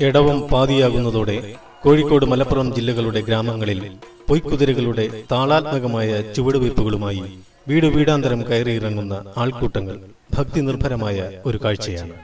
എടവം പാതിയാകുന്നതോടെ കോഴിക്കോട് മലപ്പുറം ജില്ലകളുടെ ഗ്രാമങ്ങളിൽ പൊയ്ക്കുതിരകളുടെ താളാത്മകമായ ചുവടുവയ്പ്പുകളുമായി വീട് വീടാന്തരം കയറിയിറങ്ങുന്ന ആൾക്കൂട്ടങ്ങൾ ഭക്തി നിർഭരമായ ഒരു കാഴ്ചയാണ്.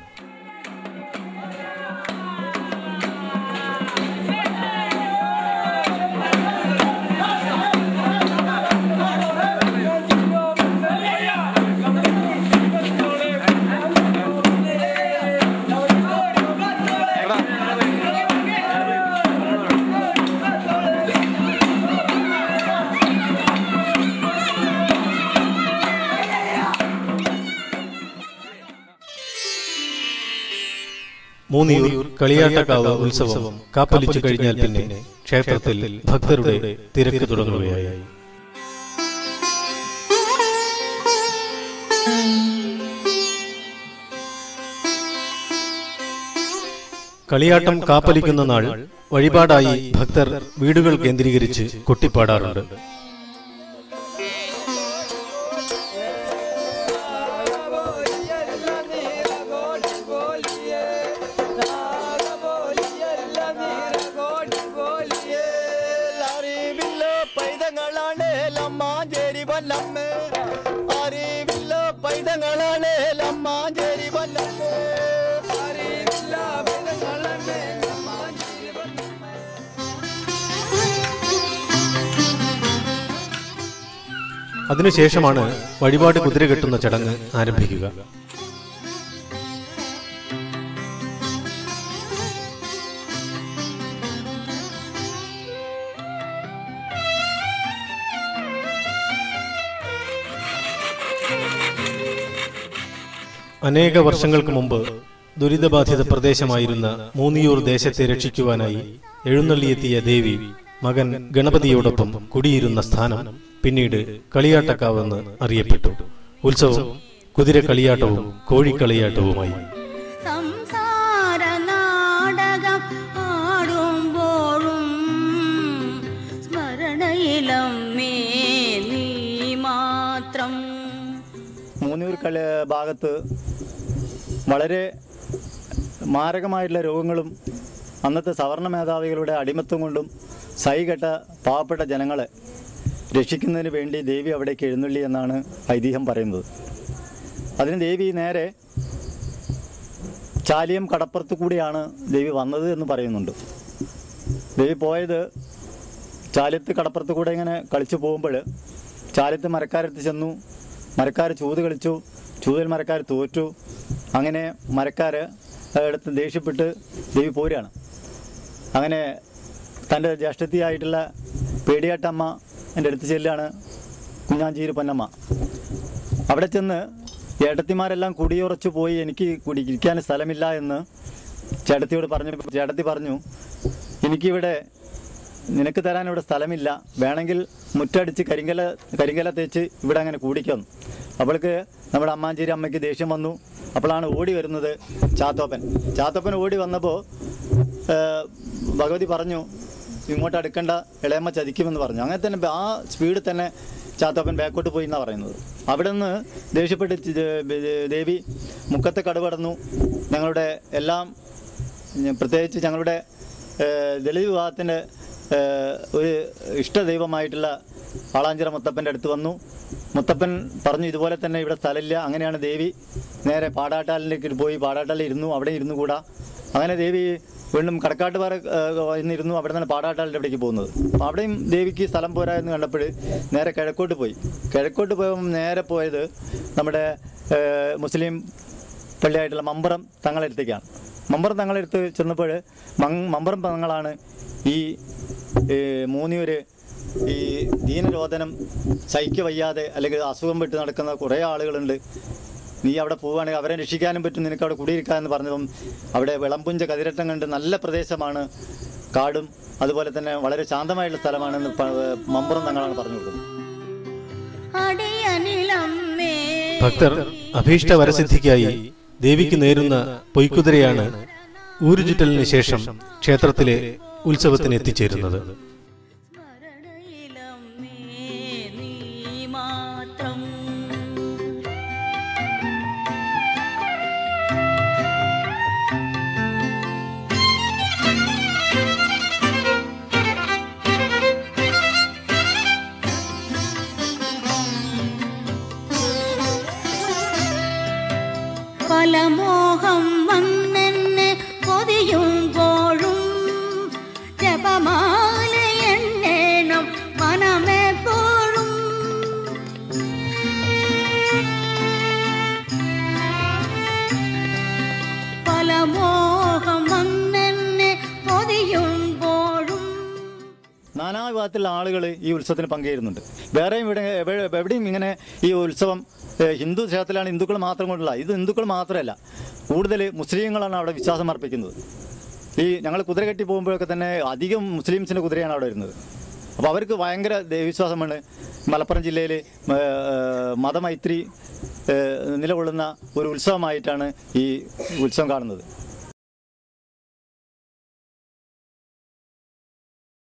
മൂന്നിയൂർ കളിയാട്ടക്കാവ് ഉത്സവം കാപ്പലിച്ചു കഴിഞ്ഞാൽ പിന്നെ ക്ഷേത്രത്തിൽ ഭക്തരുടെ തിരക്ക് തുടങ്ങുകയായി. കളിയാട്ടം കാപ്പലിക്കുന്ന നാൾ വഴിപാടായി ഭക്തർ വീടുകൾ കേന്ദ്രീകരിച്ച് കൊട്ടിപ്പാടാറുണ്ട്. അതിനുശേഷമാണ് വഴിപാട് കുതിര കെട്ടുന്ന ചടങ്ങ് ആരംഭിക്കുക. അനേക വർഷങ്ങൾക്ക് മുമ്പ് ദുരിതബാധിത പ്രദേശമായിരുന്ന മൂന്നിയൂർ ദേശത്തെ രക്ഷിക്കുവാനായി എഴുന്നള്ളിയെത്തിയ ദേവി മകൻ ഗണപതിയോടൊപ്പം കുടിയിരുന്ന സ്ഥാനം പിന്നീട് കളിയാട്ടക്കാവെന്ന് അറിയപ്പെട്ടു. ഉത്സവം കുതിര കളിയാട്ടവും കോഴിക്കളിയാട്ടവുമായി. മൂന്നിയൂർ ഭാഗത്ത് വളരെ മാരകമായിട്ടുള്ള രോഗങ്ങളും അന്നത്തെ സവർണ മേധാവികളുടെ അടിമത്വം കൊണ്ടും സൈകെട്ട പാവപ്പെട്ട ജനങ്ങളെ രക്ഷിക്കുന്നതിന് വേണ്ടി ദേവി അവിടേക്ക് എഴുന്നള്ളി എന്നാണ് ഐതിഹ്യം പറയുന്നത്. അതിന് ദേവി നേരെ ചാലിയം കടപ്പുറത്ത് കൂടിയാണ് ദേവി വന്നത് എന്ന് പറയുന്നുണ്ട്. ദേവി പോയത് ചാലിയത്ത് കടപ്പുറത്ത് കൂടെ ഇങ്ങനെ കളിച്ചു പോകുമ്പോൾ ചാലിയത്ത് മരക്കാരെടുത്ത് ചെന്നു. മരക്കാർ ചൂത് കളിച്ചു. ചൂതിൽ മരക്കാർ തോറ്റു. അങ്ങനെ മരക്കാർ എടുത്ത് ദേഷ്യപ്പെട്ട് ദേവി പോരുകയാണ്. അങ്ങനെ തൻ്റെ ജ്യേഷ്ഠത്തിയായിട്ടുള്ള പേടിയാട്ടമ്മ എൻ്റെ അടുത്ത് ചെല്ലാണ്, കുഞ്ഞാഞ്ചേരി പൊന്നമ്മ. അവിടെ ചെന്ന് ചേട്ടത്തിമാരെല്ലാം കുടിയുറച്ചു പോയി, എനിക്ക് ഇരിക്കാൻ സ്ഥലമില്ല എന്ന് ചേട്ടത്തിയോട് പറഞ്ഞു. ചേട്ടത്തി പറഞ്ഞു, എനിക്കിവിടെ നിനക്ക് തരാൻ ഇവിടെ സ്ഥലമില്ല, വേണമെങ്കിൽ മുറ്റടിച്ച് കരിങ്കല തേച്ച് ഇവിടെ അങ്ങനെ കൂടിക്കുന്നു. അവൾക്ക് നമ്മുടെ അമ്മാഞ്ചേരി അമ്മയ്ക്ക് ദേഷ്യം വന്നു. അപ്പോഴാണ് ഓടി വരുന്നത് ചാത്തോപ്പൻ ഓടി വന്നപ്പോൾ ഭഗവതി പറഞ്ഞു, ഇങ്ങോട്ട് അടുക്കണ്ട, ഇളയമ്മ ചതിക്കുമെന്ന് പറഞ്ഞു. അങ്ങനെ തന്നെ ആ സ്പീഡിൽ തന്നെ ചാത്തോപ്പൻ ബാക്കോട്ട് പോയി എന്നാണ് പറയുന്നത്. അവിടെ നിന്ന് ദേഷ്യപ്പെട്ട് ദേവി മുക്കത്തെ കടവടന്നു. ഞങ്ങളുടെ എല്ലാം, പ്രത്യേകിച്ച് ഞങ്ങളുടെ ദളിത് വിഭാഗത്തിൻ്റെ ഒരു ഇഷ്ടദൈവമായിട്ടുള്ള ആളാഞ്ചിറ മുത്തപ്പൻ്റെ അടുത്ത് വന്നു. മുത്തപ്പൻ പറഞ്ഞു, ഇതുപോലെ തന്നെ ഇവിടെ സ്ഥലമില്ല. അങ്ങനെയാണ് ദേവി നേരെ പാടാട്ടാലിലേക്ക് പോയി പാടാട്ടാലിൽ ഇരുന്നു. അവിടെ ഇരുന്നു കൂടാ. അങ്ങനെ ദേവി വീണ്ടും കടക്കാട്ടുപാറ ഇന്നിരുന്നു. അവിടെ നിന്നാണ് പാടാട്ടാലിൻ്റെ അവിടേക്ക് പോകുന്നത്. അപ്പോൾ അവിടെയും ദേവിക്ക് സ്ഥലം പോരാ എന്ന് കണ്ടപ്പോൾ നേരെ കിഴക്കോട്ട് പോയി. കിഴക്കോട്ട് പോയപ്പോൾ നേരെ പോയത് നമ്മുടെ മുസ്ലിം പള്ളിയായിട്ടുള്ള മമ്പറം തങ്ങളടുത്തേക്കാണ്. മമ്പറം തങ്ങളടുത്ത് ചെന്നപ്പോൾ മമ്പറം തങ്ങളാണ് ഈ മൂന്നിയൂര് ഈ ദീനരോധനം സഹിക്ക വയ്യാതെ അല്ലെങ്കിൽ അസുഖം വിട്ട് നടക്കുന്ന കുറേ ആളുകളുണ്ട്, നീ അവിടെ പോവുകയാണെങ്കിൽ അവരെ രക്ഷിക്കാനും പറ്റും, നിനക്ക് അവിടെ കുടിയിരിക്കാമെന്ന് പറഞ്ഞപ്പം അവിടെ വിളമ്പുഞ്ച കതിരട്ടം കണ്ട് നല്ല പ്രദേശമാണ്, കാടും അതുപോലെ തന്നെ വളരെ ശാന്തമായിട്ടുള്ള സ്ഥലമാണെന്ന് മമ്പുറം തങ്ങളാണ് പറഞ്ഞു കൊടുക്കുന്നത്. ഭക്തർ അഭീഷ്ട വരസിദ്ധിക്കായി ദേവിക്ക് നേരുന്ന പൊയ്ക്കുതിരയാണ് ഊരുചുറ്റലിന് ശേഷം ക്ഷേത്രത്തിലെ ഉത്സവത്തിന് എത്തിച്ചേരുന്നത്. പല മോഹം വന്നെന്നെ പൊതിയുമ്പോഴും ജപമാല എണ്ണേണം മനമെപ്പോഴും. പല മോഹം വന്നെന്നെ പൊതിയുമ്പോഴും. നാനാ വിഭാഗത്തിലുള്ള ആളുകൾ ഈ ഉത്സവത്തിന് പങ്കുചേരുന്നുണ്ട്. വേറെയും എവിടെയും ഇങ്ങനെ ഈ ഉത്സവം ഹിന്ദു ക്ഷേത്രത്തിലാണ് ഹിന്ദുക്കൾ മാത്രം കൊണ്ടുള്ള, ഇത് ഹിന്ദുക്കൾ മാത്രമല്ല, കൂടുതൽ മുസ്ലിങ്ങളാണ് അവിടെ വിശ്വാസം അർപ്പിക്കുന്നത്. ഈ ഞങ്ങൾ കുതിര കെട്ടി പോകുമ്പോഴൊക്കെ തന്നെ അധികം മുസ്ലിംസിൻ്റെ കുതിരയാണ് അവിടെ വരുന്നത്. അപ്പോൾ അവർക്ക് ഭയങ്കര ദൈവവിശ്വാസമാണ്. മലപ്പുറം ജില്ലയിൽ മതമൈത്രി നിലകൊള്ളുന്ന ഒരു ഉത്സവമായിട്ടാണ് ഈ ഉത്സവം കാണുന്നത്.